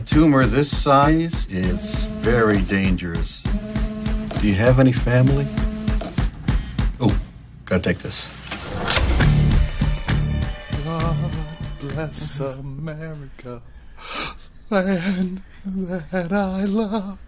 tumor this size is very dangerous. Do you have any family? Oh, gotta take this. God bless America, land that I love.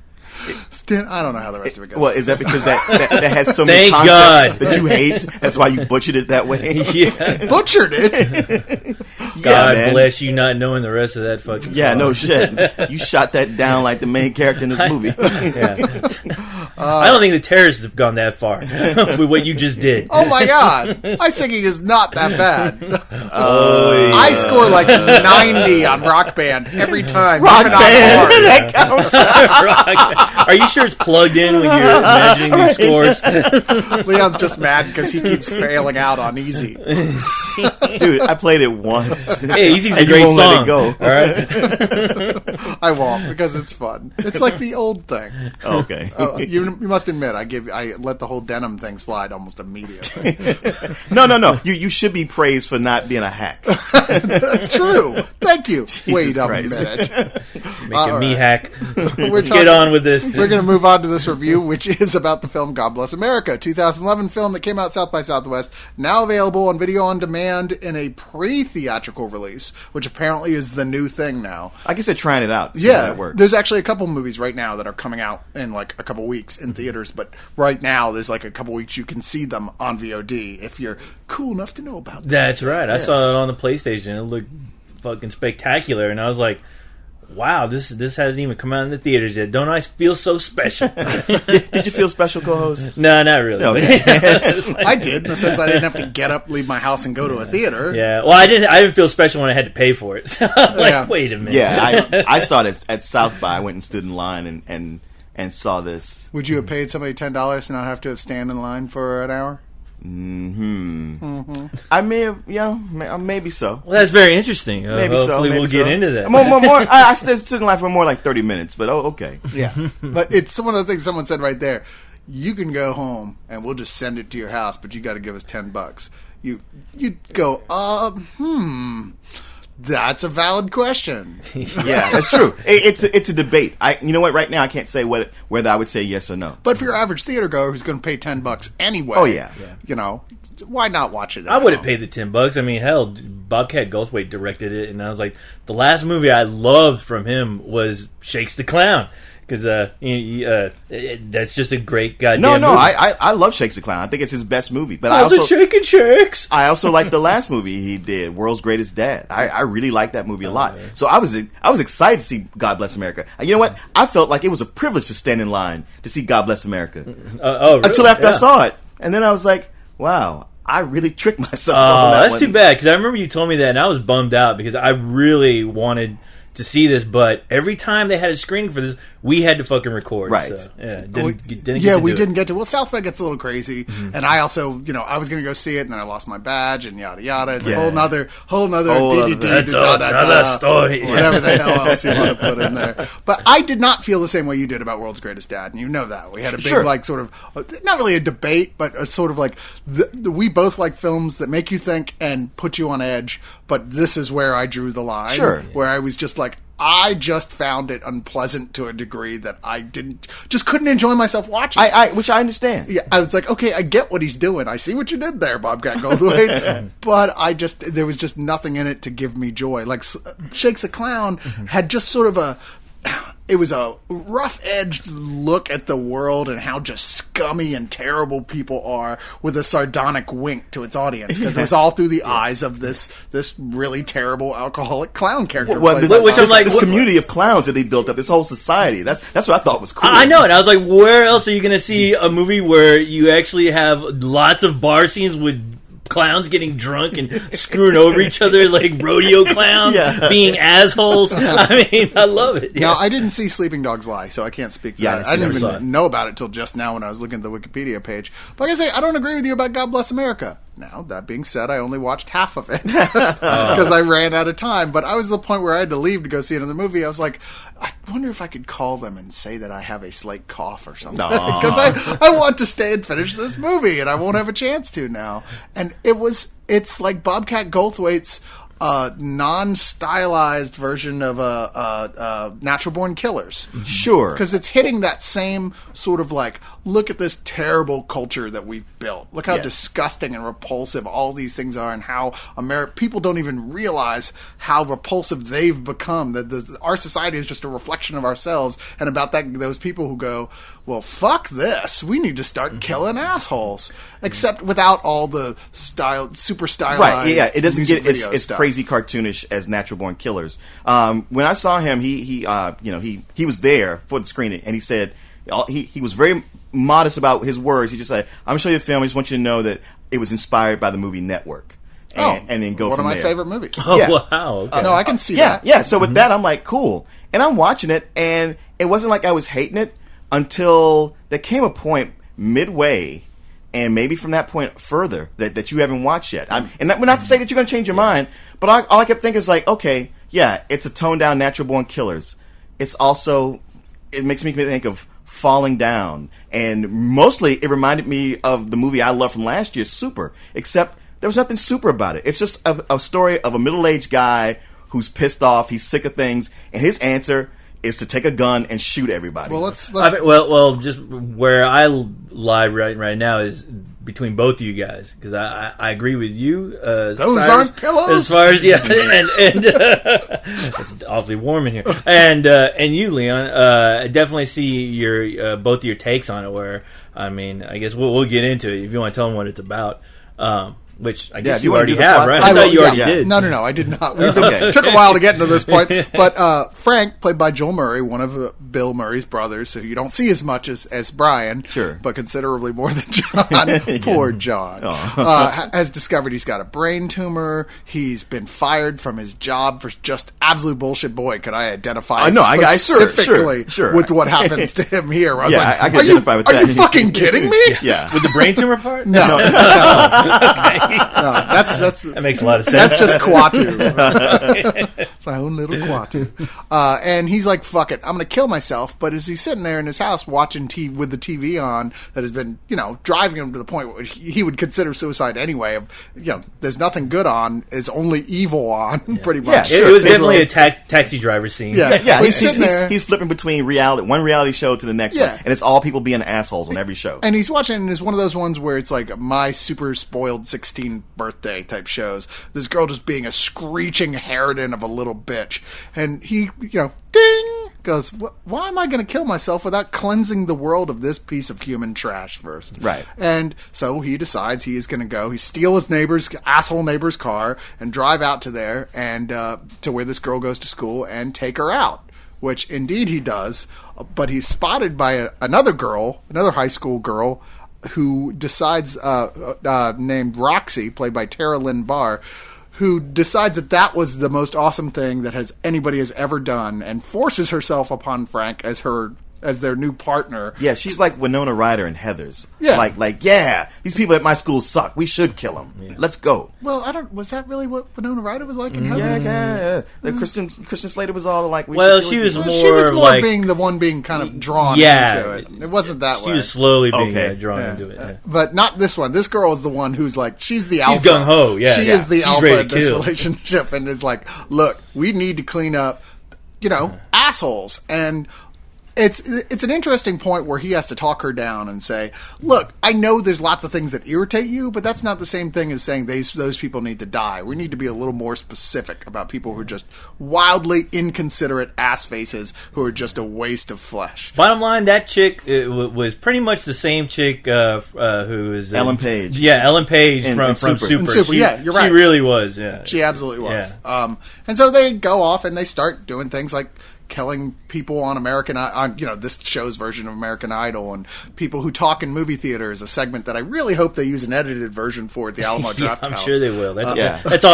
I don't know how the rest of it goes. Well, is that because that has so many Thank concepts God. that you hate? That's why you butchered it that way? Yeah. Butchered it. God man. bless you not knowing the rest of that fucking Yeah, song. no shit. You shot that down like the main character in this movie. Yeah. I don't think the terrorists have gone that far with what you just did. Oh my God, my singing is not that bad. Oh, yeah. I score like 90 on Rock Band every time. Rock even on Band! hard. That counts. Are you sure it's plugged in when you're measuring these scores? Leon's just mad because he keeps failing out on easy. Dude, I played it once. Hey, Easy's a And you great won't song. let it go. All right. I won't because it's fun. It's like the old thing. Okay. You must admit, I let the whole denim thing slide almost immediately. No. You should be praised for not being a hack. That's true. Thank you. Wait a Christ. minute. Make a me hack. We're Get on with this. We're going to move on to this review, which is about the film God Bless America, 2011 film that came out South by Southwest, now available on video on demand in a pre-theatrical release, which apparently is the new thing now. I guess they're trying it out. To see how Yeah, that works. there's actually a couple movies right now that are coming out in like a couple weeks in theaters, but right now there's like a couple weeks you can see them on VOD if you're cool enough to know about them. That's right. I saw it on the PlayStation. It looked fucking spectacular, and I was like, wow, this hasn't even come out in the theaters yet. Don't I feel so special? Did you feel special, co-host? No, not really. Okay. I did, in the sense I didn't have to get up, leave my house, and go to a theater. Yeah, well, I didn't feel special when I had to pay for it. So I'm like, Yeah. wait a minute. Yeah, I saw it at South by. I went and stood in line and saw this. Would you have paid somebody $10 to not have to have stand in line for an hour? I may have, maybe so. Well, that's very interesting. Maybe Hopefully so. we'll get into that. More. I stood in line for more like 30 minutes, but okay. Yeah, but it's one of the things someone said right there. You can go home and we'll just send it to your house, but you got to give us $10. You go, that's a valid question. Yeah, that's true. It's a debate. You know what? Right now, I can't say whether I would say yes or no. But for your average theater goer who's going to pay $10 anyway, Oh, yeah. you know, why not watch it? I would have paid the $10. I mean, hell, Bobcat Goldthwait directed it, and I was like, the last movie I loved from him was Shakes the Clown. Because that's just a great goddamn No, movie. I love Shakes the Clown. I think it's his best movie. But How's it shaking shakes? I also like the last movie he did, World's Greatest Dad. I really like that movie a lot. So I was excited to see God Bless America. And you know what? I felt like it was a privilege to stand in line to see God Bless America. Really? Until after I Yeah. saw it. And then I was like, wow, I really tricked myself on that That's one. too bad, because I remember you told me that, and I was bummed out because I really wanted to see this, but every time they had a screening for this, we had to fucking record. Right. So, yeah, we didn't get to. Well, South by gets a little crazy, and I also, I was going to go see it, and then I lost my badge, and yada yada. It's a whole nother That's another story. whatever the hell else you want to put in there. But I did not feel the same way you did about World's Greatest Dad, and you know that we had a big sort of not really a debate, but a sort of like we both like films that make you think and put you on edge. But this is where I drew the line. Sure. Where I was just like, I just found it unpleasant to a degree that I couldn't enjoy myself watching. Which I understand. Yeah, I was like, okay, I get what he's doing. I see what you did there, Bobcat Goldthwait. But there was just nothing in it to give me joy. Like Shakes the Clown had just sort of it was a rough-edged look at the world and how just scummy and terrible people are, with a sardonic wink to its audience, because it was all through the eyes of this really terrible alcoholic clown character. This community of clowns that they built up, this whole society. That's what I thought was cool. I know, and I was like, where else are you going to see a movie where you actually have lots of bar scenes with clowns getting drunk and screwing over each other like rodeo clowns, being assholes? I mean, I love it. Now, I didn't see Sleeping Dogs Lie, so I can't speak for that. I didn't even know about it till just now when I was looking at the Wikipedia page. But like I say, I don't agree with you about God Bless America. Now, that being said, I only watched half of it because I ran out of time. But I was at the point where I had to leave to go see another movie. I was like, I wonder if I could call them and say that I have a slight cough or something. Because I want to stay and finish this movie, and I won't have a chance to now. And it's like Bobcat Goldthwait's a non-stylized version of a Natural Born Killers. Sure. Because it's hitting that same sort of like, look at this terrible culture that we've built. Look how disgusting and repulsive all these things are, and how people don't even realize how repulsive they've become. That our society is just a reflection of ourselves, and about those people who go, well, fuck this. We need to start killing assholes. Except without all the super stylized. Right, yeah, it doesn't get it's it's crazy cartoonish as Natural Born Killers. When I saw him, he was there for the screening, and he said he was very modest about his words. He just said, "I'm gonna show you the film. I just want you to know that it was inspired by the movie Network." And then go one from of my there. favorite movies. Oh, Yeah. wow. Okay. No, I can see that. Yeah, so with that, I'm like, cool. And I'm watching it, and it wasn't like I was hating it until there came a point midway, and maybe from that point further, that you haven't watched yet. Not to say that you're going to change your mind, but all I kept thinking is like, okay, yeah, it's a toned-down Natural Born Killers. It's also, it makes me think of Falling Down, and mostly it reminded me of the movie I love from last year, Super, except there was nothing super about it. It's just a story of a middle-aged guy who's pissed off, he's sick of things, and his answer is to take a gun and shoot everybody. Well, let's I mean, well, just where I lie right now is between both of you guys, because I agree with you. Those Cyrus, aren't pillows. As far as and it's awfully warm in here. And you, Leon, I definitely see your both of your takes on it. Where I mean, I guess we'll get into it if you want to tell them what it's about. Which I guess you already have, right? I thought you already did. No, I did not. It took a while to get into this point. But Frank, played by Joel Murray, one of Bill Murray's brothers, who you don't see as much as Brian, sure, but considerably more than John. Poor John. Has discovered he's got a brain tumor. He's been fired from his job for just absolute bullshit. Boy, could I identify specifically with what happens to him here. I was like, I can identify with that. Are you fucking kidding me? Yeah. With the brain tumor part? No. Okay. No, that makes a lot of sense. That's just Quatu. It's my own little Quatu. And he's like, fuck it, I'm going to kill myself. But as he's sitting there in his house watching TV with the TV on that has been, driving him to the point where he would consider suicide anyway. There's nothing good on, is only evil on, pretty much. Yeah, it was definitely a taxi driver scene. Yeah. He's flipping between one reality show to the next one. And it's all people being assholes on every show. And he's watching, and it's one of those ones where it's like my super spoiled 16 birthday type shows. This girl just being a screeching harridan of a little bitch. And he, ding, goes, why am I going to kill myself without cleansing the world of this piece of human trash first? Right. And so he decides he is going to go, he steal his asshole neighbor's car and drive out to there and to where this girl goes to school and take her out. Which indeed he does. But he's spotted by another high school girl, who decides, named Roxy, played by Tara Lynn Barr, who decides that was the most awesome thing that anybody has ever done, and forces herself upon Frank as their new partner. Yeah, she's like Winona Ryder and Heathers. Yeah. Like, these people at my school suck. We should kill them. Yeah. Let's go. Well, was that really what Winona Ryder was like in Heathers? Yeah. The Christian Slater was all like, she was more like being the one being kind of drawn into it. It wasn't that way. She was slowly being drawn into it. Yeah. But not this one. This girl is the one who's like, she's the alpha. She's gung-ho, yeah. She is the alpha in this relationship, and is like, look, we need to clean up, assholes. And it's an interesting point where he has to talk her down and say, look, I know there's lots of things that irritate you, but that's not the same thing as saying those people need to die. We need to be a little more specific about people who are just wildly inconsiderate ass faces who are just a waste of flesh. Bottom line, that chick was pretty much the same chick who is Ellen Page. Yeah, Ellen Page from Super. Super. You're right. She really was. Yeah, she absolutely was. Yeah. And so they go off and they start doing things like killing people on this show's version of American Idol, and people who talk in movie theaters, a segment that I really hope they use an edited version for at the Alamo Draft I'm House. sure they will. That's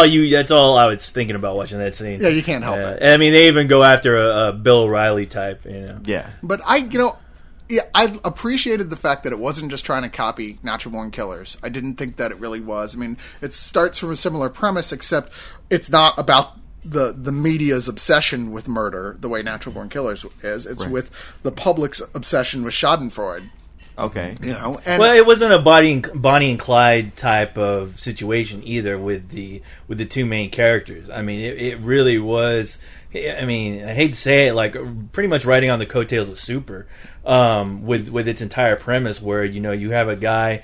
all I was thinking about watching that scene. Yeah, you can't help it. I mean, they even go after a Bill O'Reilly type. Yeah. But I appreciated the fact that it wasn't just trying to copy Natural Born Killers. I didn't think that it really was. I mean, it starts from a similar premise, except it's not about the media's obsession with murder the way Natural Born Killers is. It's with the public's obsession with Schadenfreude. Okay. And Well, it wasn't a Bonnie and Clyde type of situation either with the two main characters. I mean, it really was. I mean, I hate to say it, like pretty much riding on the coattails of Super, with its entire premise, where you have a guy,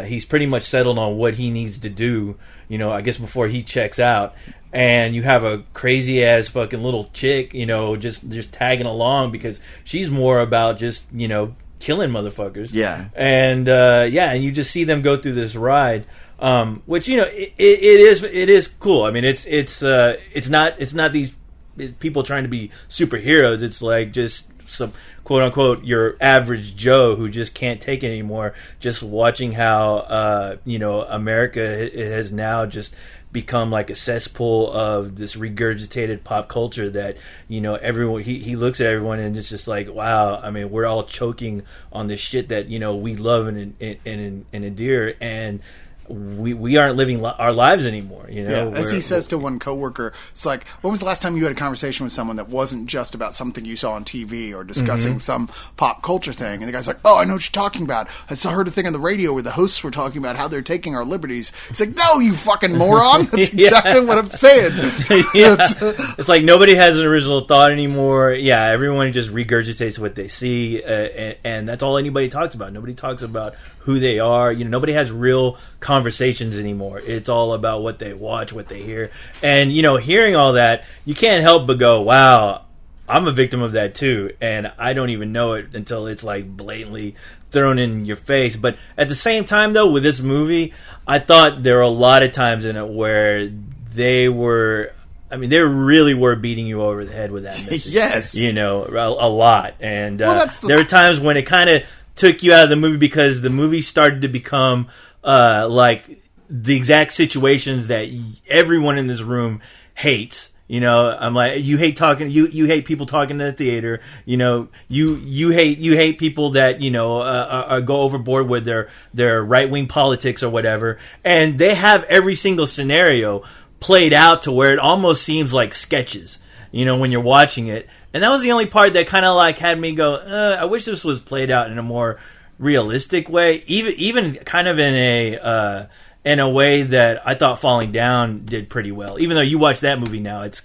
he's pretty much settled on what he needs to do. I guess before he checks out. And you have a crazy ass fucking little chick, just tagging along because she's more about just, killing motherfuckers. Yeah. And and you just see them go through this ride, which it is cool. I mean, it's not these people trying to be superheroes. It's like just some quote unquote your average Joe who just can't take it anymore. Just watching how America has now just become like a cesspool of this regurgitated pop culture that everyone he looks at everyone and it's just like, wow, I mean, we're all choking on this shit that we love and endear, and we aren't living our lives anymore. As he says to one coworker, it's like, when was the last time you had a conversation with someone that wasn't just about something you saw on TV or discussing some pop culture thing? And the guy's like, oh, I know what you're talking about. I heard a thing on the radio where the hosts were talking about how they're taking our liberties. It's like, no, you fucking moron. That's exactly what I'm saying. It's like nobody has an original thought anymore. Yeah, everyone just regurgitates what they see, and that's all anybody talks about. Nobody talks about who they are. Nobody has real conversations anymore. It's all about what they watch, what they hear. And, hearing all that, you can't help but go, wow, I'm a victim of that too. And I don't even know it until it's like blatantly thrown in your face. But at the same time, though, with this movie, I thought there were a lot of times in it where they really were beating you over the head with that message. Yes. A lot. And there were times when it kind of took you out of the movie because the movie started to become like the exact situations that everyone in this room hates. I'm like, you hate talking. You hate people talking in the theater. You hate people that go overboard with their right wing politics or whatever. And they have every single scenario played out to where it almost seems like sketches. When you're watching it. And that was the only part that kind of like had me go, I wish this was played out in a more realistic way, even kind of in a way that I thought Falling Down did pretty well. Even though you watch that movie now, it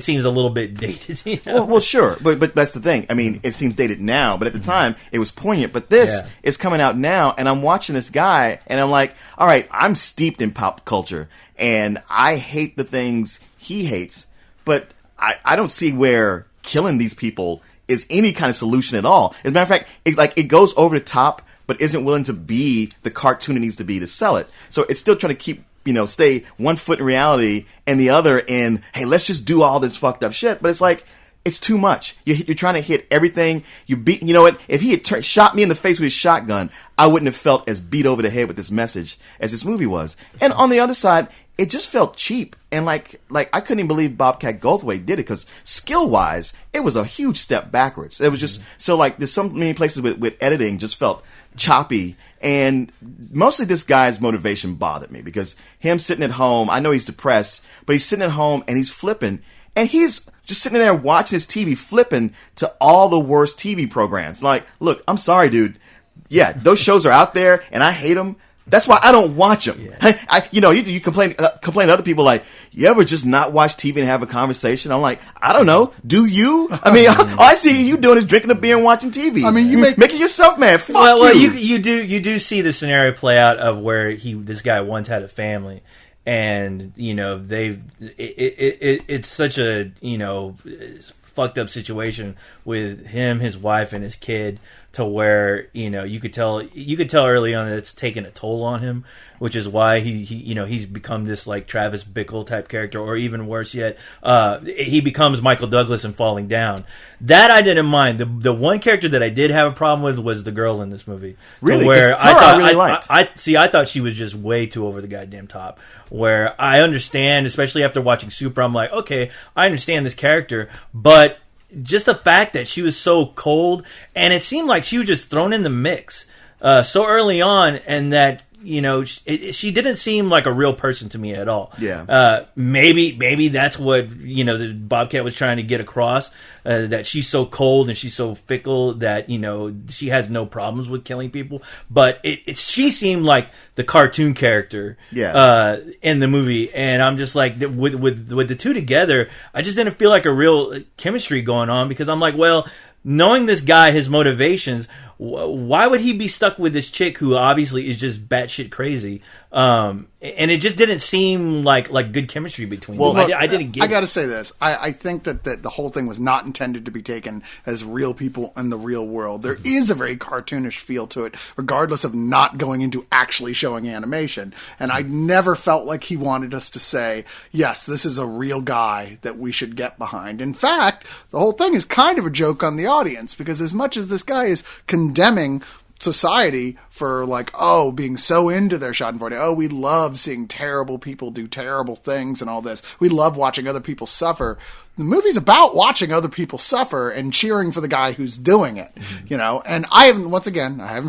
seems a little bit dated. Well, sure, but that's the thing. I mean, it seems dated now, but at the time it was poignant. But this is coming out now, and I'm watching this guy, and I'm like, all right, I'm steeped in pop culture, and I hate the things he hates, but I don't see where killing these people is any kind of solution at all. As a matter of fact, it goes over the top, but isn't willing to be the cartoon it needs to be to sell it. So it's still trying to keep, stay one foot in reality and the other in, hey, let's just do all this fucked up shit. But it's like, it's too much. You're trying to hit everything. You know what? If he had shot me in the face with his shotgun, I wouldn't have felt as beat over the head with this message as this movie was. And on the other side, it just felt cheap. And like I couldn't even believe Bobcat Goldthwait did it, because skill-wise, it was a huge step backwards. It was just, so like there's so many places with editing just felt choppy. And mostly this guy's motivation bothered me, because him sitting at home, I know he's depressed, but he's sitting at home and he's flipping. And he's just sitting there watching his TV, flipping to all the worst TV programs. Like, look, I'm sorry, dude. Yeah, those shows are out there, and I hate them. That's why I don't watch them. Yeah. You complain to other people like, you ever just not watch TV and have a conversation? I'm like, I don't know. Do you? I mean, all I see you doing is drinking a beer and watching TV. I mean, you making yourself mad. Fuck well, you. You do see the scenario play out of where this guy once had a family. And it's such a fucked up situation with him, his wife, and his kid, to where you could tell early on that it's taken a toll on him, which is why he's become this like Travis Bickle type character, or even worse yet, he becomes Michael Douglas in Falling Down. That I didn't mind. The one character that I did have a problem with was the girl in this movie. Really? Where I really liked. I thought she was just way too over the goddamn top. Where I understand, especially after watching Super, I'm like, okay, I understand this character, but just the fact that she was so cold, and it seemed like she was just thrown in the mix so early on, and that she didn't seem like a real person to me at all. Yeah. Maybe that's what the Bobcat was trying to get across, that she's so cold and she's so fickle that she has no problems with killing people. But she seemed like the cartoon character, in the movie, and I'm just like, with the two together, I just didn't feel like a real chemistry going on, because I'm like, well, knowing this guy, his motivations, why would he be stuck with this chick who obviously is just batshit crazy? And it just didn't seem like good chemistry between them. Look, I didn't get I got to say this. I think that the whole thing was not intended to be taken as real people in the real world. There is a very cartoonish feel to it, regardless of not going into actually showing animation. And I never felt like he wanted us to say, yes, this is a real guy that we should get behind. In fact, the whole thing is kind of a joke on the audience, because as much as this guy is condemning society for being so into their Schadenfreude, we love seeing terrible people do terrible things and all this, we love watching other people suffer. The movie's about watching other people suffer and cheering for the guy who's doing it, and I haven't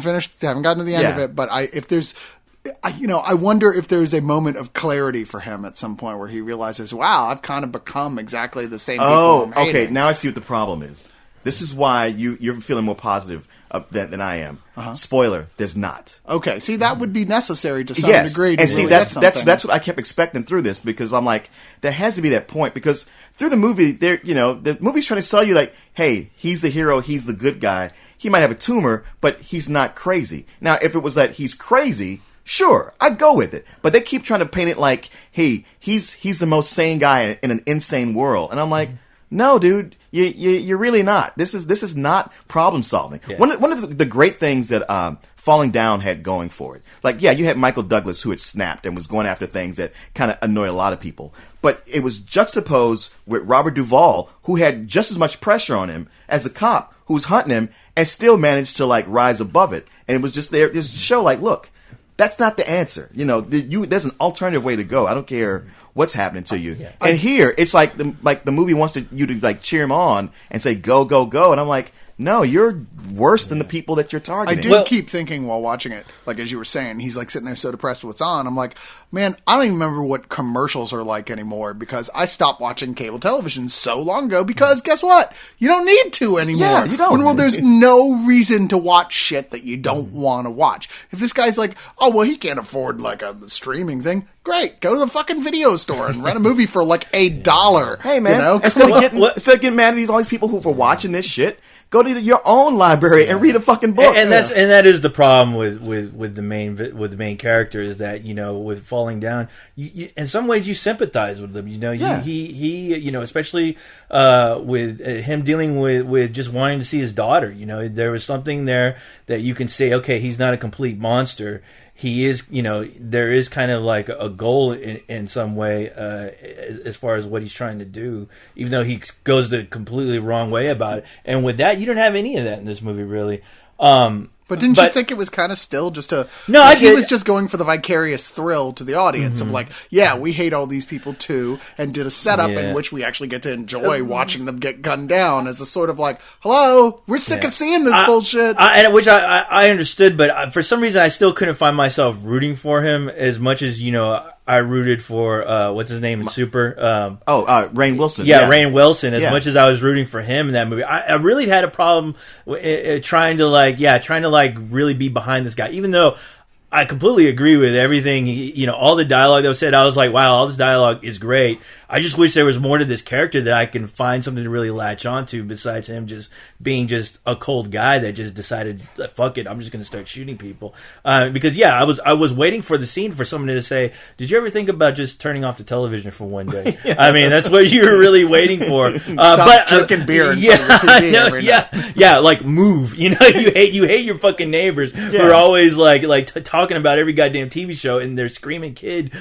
finished, haven't gotten to the end of it, but I wonder if there's a moment of clarity for him at some point where he realizes, wow, I've kind of become exactly the same people. Oh, okay, now I see what the problem is. This is why you're feeling more positive than I am. Spoiler: there's not. Okay, see, that would be necessary to some degree. And see, that's what I kept expecting through this, because I'm like, there has to be that point, because through the movie, the movie's trying to sell you like, hey, he's the hero, he's the good guy. He might have a tumor, but he's not crazy. Now, if it was that he's crazy, sure, I'd go with it. But they keep trying to paint it like, hey, he's the most sane guy in an insane world, and I'm like, no, dude, you're really not. This is not problem solving. Yeah. One of the great things that Falling Down had going for it, you had Michael Douglas, who had snapped and was going after things that kind of annoy a lot of people, but it was juxtaposed with Robert Duvall, who had just as much pressure on him as a cop who was hunting him, and still managed to rise above it. And it was just there, just to show look, that's not the answer. There's an alternative way to go. I don't care what's happening to you. Yeah. And here, it's like the movie wants you to cheer him on and say, go, go, go. And I'm like, no, you're worse than the people that you're targeting. I did keep thinking while watching it, as you were saying, he's sitting there so depressed with what's on. I'm like, man, I don't even remember what commercials are like anymore, because I stopped watching cable television so long ago, because guess what? You don't need to anymore. Yeah, you don't. Well, there's no reason to watch shit that you don't want to watch. If this guy's like, oh, well, he can't afford a streaming thing, great, go to the fucking video store and rent a movie for $1. Hey, man, instead of getting mad at all these people who for watching this shit, go to your own library and read a fucking book. And that is the problem with the main character, is that with Falling Down, you in some ways you sympathize with him. He especially with him dealing with just wanting to see his daughter. There was something there that you can say, okay, he's not a complete monster. He is, there is kind of a goal in some way as far as what he's trying to do, even though he goes the completely wrong way about it. And with that, you don't have any of that in this movie, really. But didn't you think it was kind of still just a... No, I he was just going for the vicarious thrill to the audience of we hate all these people too, and did a setup in which we actually get to enjoy watching them get gunned down as a sort of hello, we're sick of seeing this bullshit. Which I understood, but for some reason I still couldn't find myself rooting for him as much as, I rooted for what's his name in Super. Rainn Wilson. Yeah, Rainn Wilson. As much as I was rooting for him in that movie, I really had a problem trying to really be behind this guy, even though I completely agree with everything. All the dialogue that was said, I was like, wow, all this dialogue is great. I just wish there was more to this character that I can find something to really latch onto besides him just being just a cold guy that just decided, fuck it, I'm just going to start shooting people. Because I was waiting for the scene for someone to say, did you ever think about just turning off the television for one day? I mean, that's what you were really waiting for. Stop drinking beer in front of the TV every night. Move. You hate your fucking neighbors who are always talking about every goddamn TV show, and they're screaming, kid,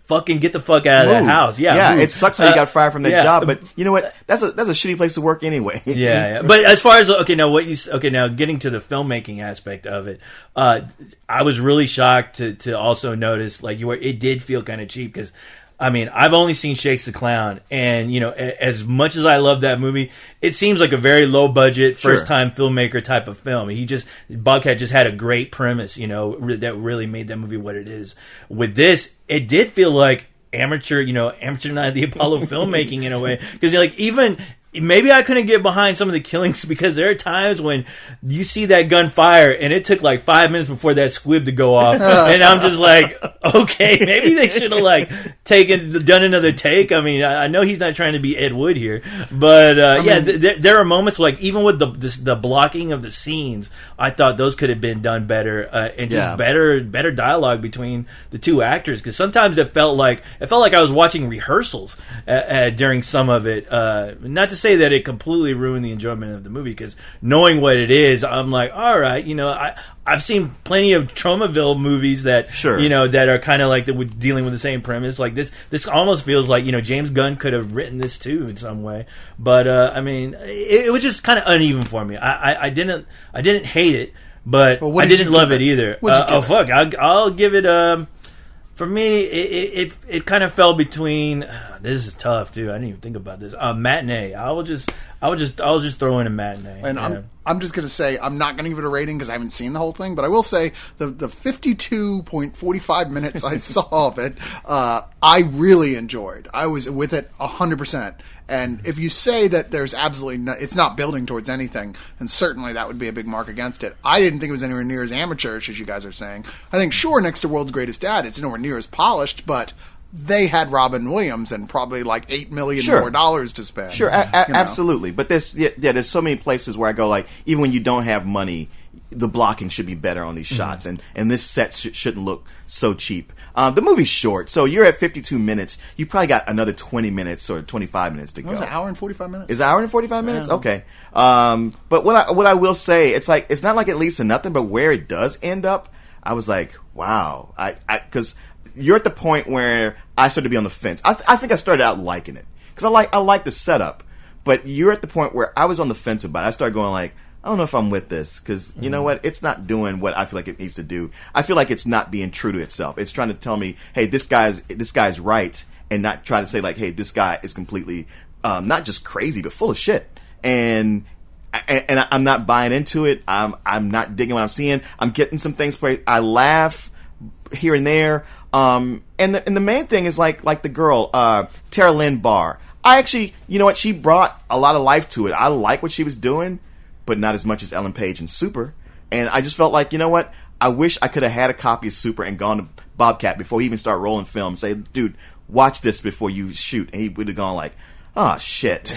fucking get the fuck out of that house. Yeah, it sucks how you got fired from that job, but you know what? That's a shitty place to work anyway. Yeah. But as far as now getting to the filmmaking aspect of it, I was really shocked to also notice it did feel kind of cheap, because I mean, I've only seen Shakes the Clown, and, you know, as much as I love that movie, it seems like a very low budget, first time filmmaker type of film. Bobcat just had a great premise, you know, that really made that movie what it is. With this, it did feel like amateur night of the Apollo filmmaking in a way, because like even maybe I couldn't get behind some of the killings because there are times when you see that gun fire and it took like 5 minutes before that squib to go off, and I'm just like, okay, maybe they should have like done another take. I mean, I know he's not trying to be Ed Wood here, but there are moments like even with the blocking of the scenes, I thought those could have been done better, and just better dialogue between the two actors, because sometimes it felt like I was watching rehearsals during some of it. Not to say that it completely ruined the enjoyment of the movie, because knowing what it is, I'm like, all right, you know, I've seen plenty of Tromaville movies that you know that are kind of like dealing with the same premise. Like this almost feels like, you know, James Gunn could have written this too in some way, but I mean, it was just kind of uneven for me. I didn't hate it, but I didn't love it either. I'll give it. For me, it kind of fell between. This is tough too. I didn't even think about this. Matinee. I will just throw in a matinee. And I'm just going to say I'm not going to give it a rating because I haven't seen the whole thing, but I will say the 52.45 minutes I saw of it, I really enjoyed. I was with it 100%. And if you say that there's absolutely it's not building towards anything, then certainly that would be a big mark against it. I didn't think it was anywhere near as amateurish as you guys are saying. I think, sure, next to World's Greatest Dad, it's nowhere near as polished, but they had Robin Williams and probably like $8 million more dollars to spend. Sure, absolutely. But there's so many places where I go, like, even when you don't have money, the blocking should be better on these shots, and this set shouldn't look so cheap. The movie's short, so you're at 52 minutes. You probably got another 20 minutes or 25 minutes to go. It was an hour and 45 minutes. Is it an hour and 45 minutes? Yeah. Okay. But what I will say, it's not like it leads to nothing, but where it does end up, I was like, wow. Because you're at the point where I started to be on the fence. I think I started out liking it because I like the setup, but you're at the point where I was on the fence about it. I started going like, I don't know if I'm with this, because you know what? It's not doing what I feel like it needs to do. I feel like it's not being true to itself. It's trying to tell me, hey, this guy's right, and not try to say like, hey, this guy is completely not just crazy, but full of shit. And I'm not buying into it. I'm not digging what I'm seeing. I'm getting some things where I laugh here and there. And the main thing is like the girl, Tara Lynn Barr. I actually, you know what? She brought a lot of life to it. I like what she was doing, but not as much as Ellen Page and Super. And I just felt like, you know what? I wish I could have had a copy of Super and gone to Bobcat before he even started rolling film and say, dude, watch this before you shoot. And he would have gone like, oh, shit.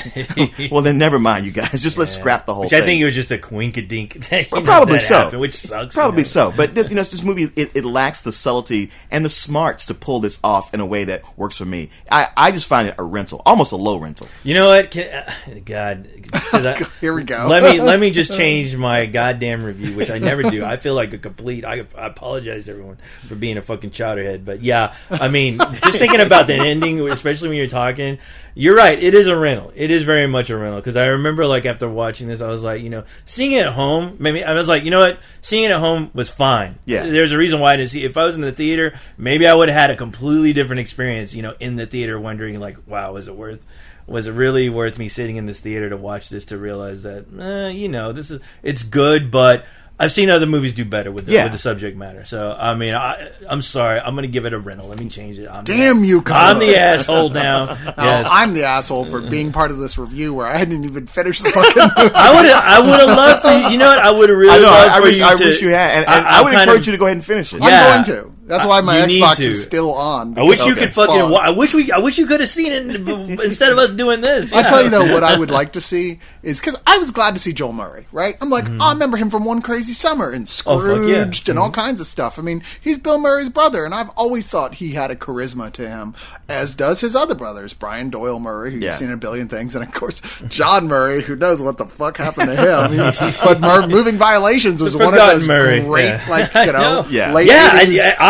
Well, then never mind, you guys. Just let's scrap the whole thing. I think it was just a quinkadink. Probably so. Happened, which sucks. Probably so. But, this movie, it lacks the subtlety and the smarts to pull this off in a way that works for me. I just find it a rental, almost a low rental. You know what? God. Here we go. Let me just change my goddamn review, which I never do. I feel like a complete... I apologize to everyone for being a fucking chowderhead. But yeah, I mean, just thinking about the ending, especially when you're talking... You're right. It is a rental. It is very much a rental. Because I remember, like, after watching this, I was like, seeing it at home, maybe I was like, you know what? Seeing it at home was fine. Yeah. There's a reason why I didn't see it. If I was in the theater, maybe I would have had a completely different experience, in the theater, wondering, like, wow, was it really worth me sitting in this theater to watch this, to realize that, it's good, but I've seen other movies do better with the subject matter. So, I mean, I'm sorry. I'm going to give it a rental. Let me change it. Damn you, Carlos. I'm the asshole now. Yes. I'm the asshole for being part of this review where I hadn't even finished the fucking movie. I would have loved for you. You know what? I would have really loved for you to... I wish you had. And I would encourage you to go ahead and finish it. I'm going to. That's why my Xbox is still on. I wish you could fucking... I wish you could have seen it instead of us doing this. Yeah. I'll tell you, though, what I would like to see is... Because I was glad to see Joel Murray, right? I'm like, I remember him from One Crazy Summer and Scrooged and all kinds of stuff. I mean, he's Bill Murray's brother, and I've always thought he had a charisma to him, as does his other brothers, Brian Doyle Murray, who you've seen in a billion things, and, of course, John Murray, who knows what the fuck happened to him. But Moving Violations was one of those great, late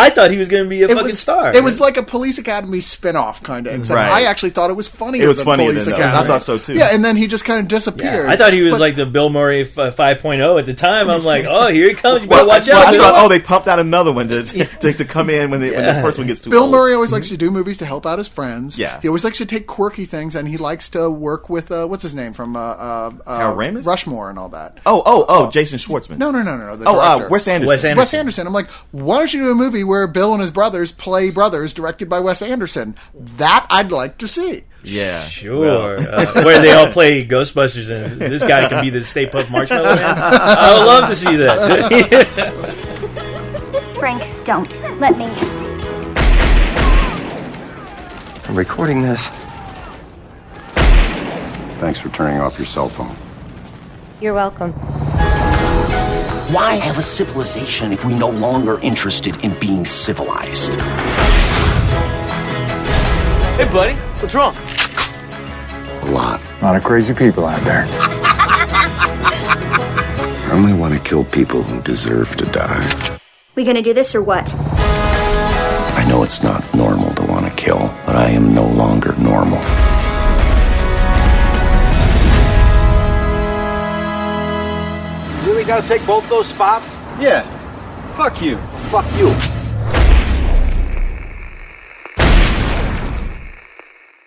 I thought he was going to be a fucking star. It was like a Police Academy spin-off kind of. Except Right. I actually thought it was funnier. It was than funnier Police than those. Academy. I thought so too. Yeah, and then he just kind of disappeared. Yeah, I thought he was like the Bill Murray 5.0 at the time. I'm like, oh, here he comes. You better watch out. I thought, they pumped out another one to come in when the first one gets too Bill old. Murray always likes to do movies to help out his friends. Yeah. He always likes to take quirky things, and he likes to work with what's his name from Harold Ramis? Rushmore and all that. Oh, Jason Schwartzman. No. The director. Wes Anderson. Wes Anderson. I'm like, why don't you do a movie where Bill and his brothers play brothers, directed by Wes Anderson? That I'd like to see. Yeah, sure. Where they all play Ghostbusters, and this guy can be the Stay Puft Marshmallow Man. I would love to see that. Frank, don't. Let me. I'm recording this. Thanks for turning off your cell phone. You're welcome. Why have a civilization if we're no longer interested in being civilized? Hey, buddy, what's wrong? A lot. A lot of crazy people out there. I only want to kill people who deserve to die. We gonna do this or what? I know it's not normal to want to kill, but I am no longer normal. Really gotta take both those spots? Yeah. Fuck you. Fuck you.